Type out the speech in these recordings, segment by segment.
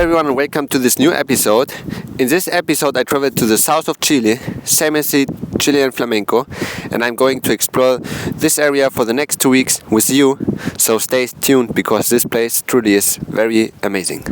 everyone and welcome to this new episode. In this episode I traveled to the south of Chile, same as the Chilean flamenco, and I'm going to explore this area for the next 2 weeks with you, so stay tuned because this place truly is very amazing.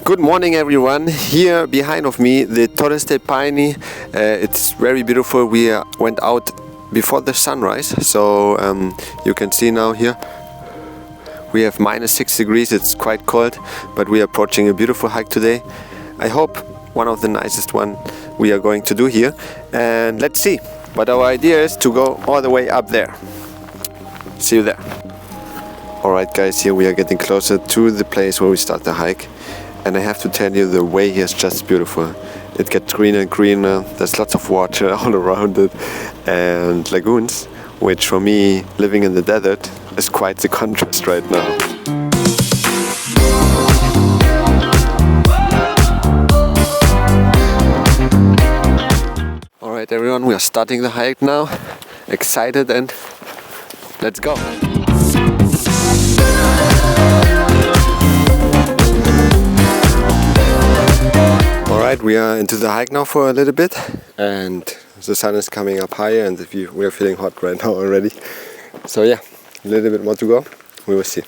Good morning everyone, here behind of me the Torres del Paine. It's very beautiful. We went out before the sunrise, so you can see now here we have -6 degrees, it's quite cold, but we are approaching a beautiful hike today. I hope one of the nicest one we are going to do here, and let's see. But our idea is to go all the way up there. See you there. Alright guys, here we are getting closer to the place where we start the hike. And I have to tell you, the way here is just beautiful. It gets greener and greener, there's lots of water all around it and lagoons, which for me, living in the desert, is quite the contrast right now. Alright everyone, we are starting the hike now. Excited and let's go! Alright, we are into the hike now for a little bit, and the sun is coming up higher and we are feeling hot right now already. So yeah, a little bit more to go, we will see.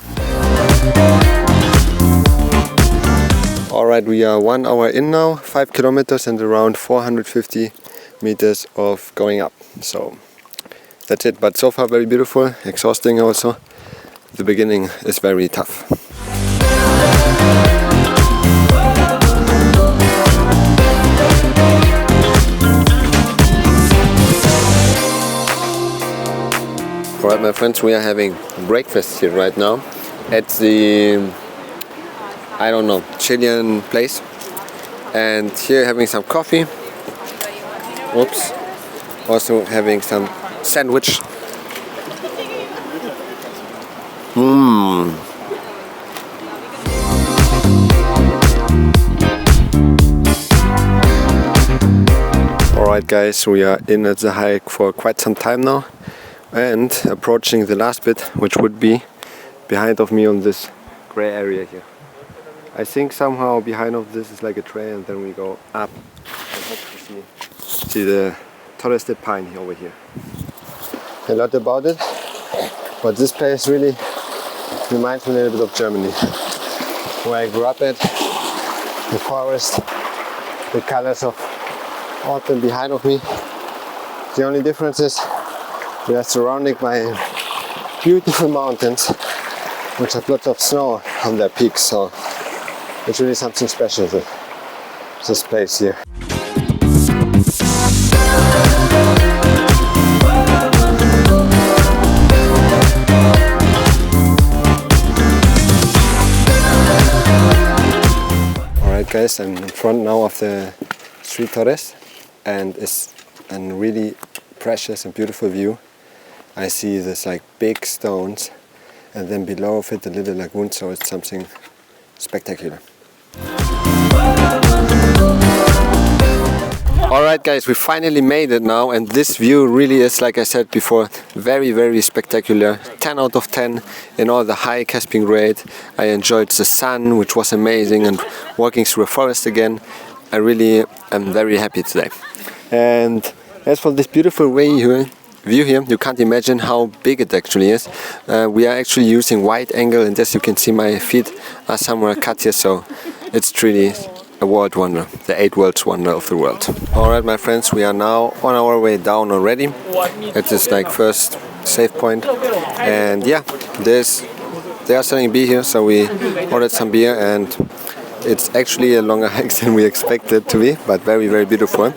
Alright, we are 1 hour in now, 5 kilometers and around 450 meters of going up. So that's it, but so far very beautiful, exhausting also. The beginning is very tough. Alright my friends, we are having breakfast here right now at the, I don't know, Chilean place. And here having some coffee. Oops. Also having some sandwich. Alright guys, we are in at the hike for quite some time now. And approaching the last bit, which would be behind of me on this gray area here. I think somehow behind of this is like a trail, and then we go up and hope to see the Torres del Paine over here. A lot about it, but this place really reminds me a little bit of Germany, where I grew up at. The forest, the colors of autumn behind of me. The only difference is we are surrounded by beautiful mountains which have lots of snow on their peaks, so it's really something special, this place here. Alright guys, I'm in front now of the Street Torres, and it's a really precious and beautiful view. I see this like big stones, and then below of it a little lagoon, so it's something spectacular. Alright guys, we finally made it now, and this view really is, like I said before, very very spectacular. 10 out of 10. In all, the hike has been great. I enjoyed the sun, which was amazing, and walking through a forest again. I really am very happy today. And as for this beautiful view here, you can't imagine how big it actually is. We are actually using wide angle, and as you can see my feet are somewhere cut here, so it's truly a world wonder, the 8 worlds wonder of the world. Alright my friends, we are now on our way down already. At this like first safe point, and yeah, they are selling beer here, so we ordered some beer, and it's actually a longer hike than we expected to be, but very very beautiful.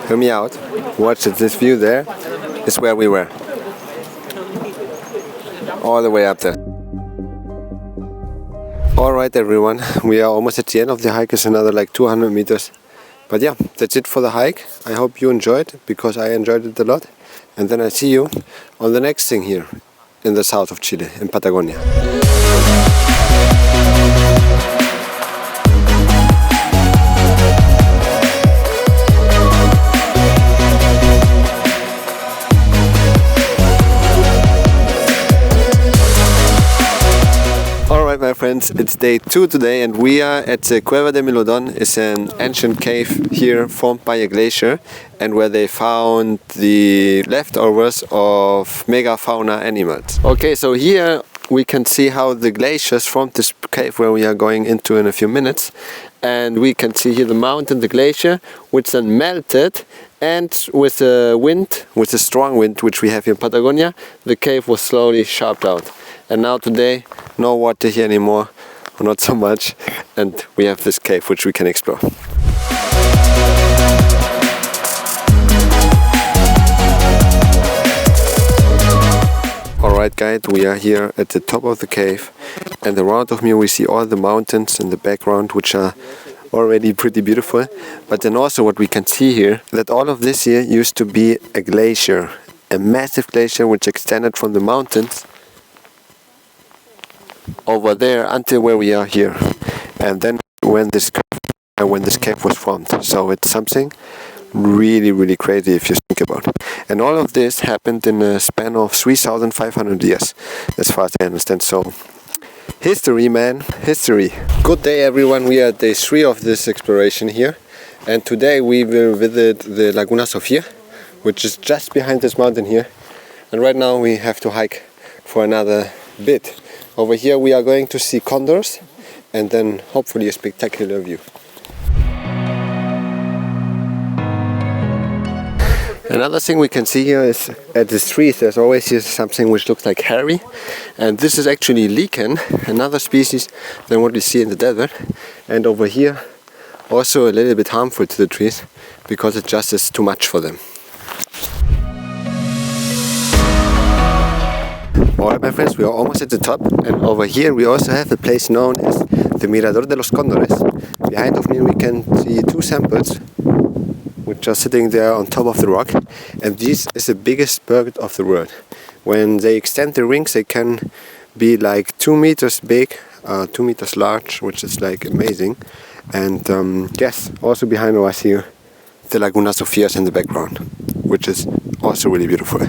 Hear me out, watch it, this view there is where we were, all the way up there. Alright everyone, we are almost at the end of the hike. It's another like 200 meters. But yeah, that's it for the hike. I hope you enjoyed, because I enjoyed it a lot. And then I see you on the next thing here in the south of Chile, in Patagonia. Alright my friends, it's day 2 today and we are at the Cueva de Milodon. It's an ancient cave here formed by a glacier, and where they found the leftovers of megafauna animals. Okay, so here we can see how the glaciers formed this cave where we are going into in a few minutes. And we can see here the mountain, the glacier, which then melted, and with a wind, with a strong wind which we have here in Patagonia, the cave was slowly sharped out. And now today, no water here anymore, or not so much, and we have this cave which we can explore. Alright guys, we are here at the top of the cave, and around of me we see all the mountains in the background, which are already pretty beautiful. But then also what we can see here, that all of this here used to be a glacier, a massive glacier which extended from the mountains over there until where we are here, and then when this cave was formed. So it's something really crazy if you think about it. And all of this happened in a span of 3,500 years, as far as I understand. So history, man, history. Good day everyone, we are at day 3 of this exploration here, and today we will visit the Laguna Sofia, which is just behind this mountain here. And right now we have to hike for another bit. Over here we are going to see condors, and then hopefully a spectacular view. Another thing we can see here is at the trees there's always here something which looks like hairy, and this is actually lichen, another species than what we see in the desert. And over here also a little bit harmful to the trees, because it just is too much for them. Alright my friends, we are almost at the top, and over here we also have a place known as the Mirador de los Cóndores. Behind of me we can see 2 samples which are sitting there on top of the rock, and this is the biggest bird of the world. When they extend the wings they can be like 2 meters big, 2 meters large, which is like amazing. And yes, also behind us here the Laguna Sofia is in the background, which is also really beautiful.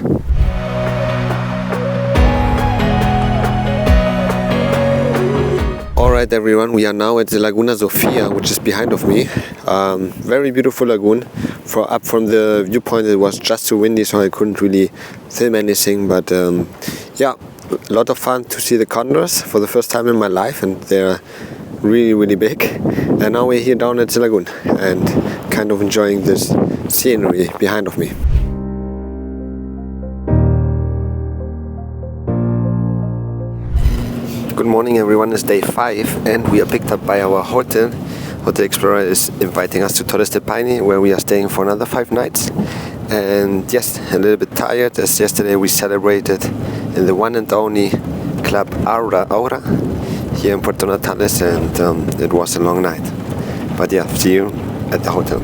Alright everyone, we are now at the Laguna Sofia, which is behind of me. Very beautiful lagoon. Up from the viewpoint it was just too windy, so I couldn't really film anything, but yeah, a lot of fun to see the condors for the first time in my life, and they're really big. And now we're here down at the lagoon and kind of enjoying this scenery behind of me. Good morning everyone, it's day 5 and we are picked up by our hotel. Hotel Explorer is inviting us to Torres del Paine, where we are staying for another 5 nights. And yes, a little bit tired, as yesterday we celebrated in the one and only Club Aura here in Puerto Natales, and it was a long night. But yeah, see you at the hotel.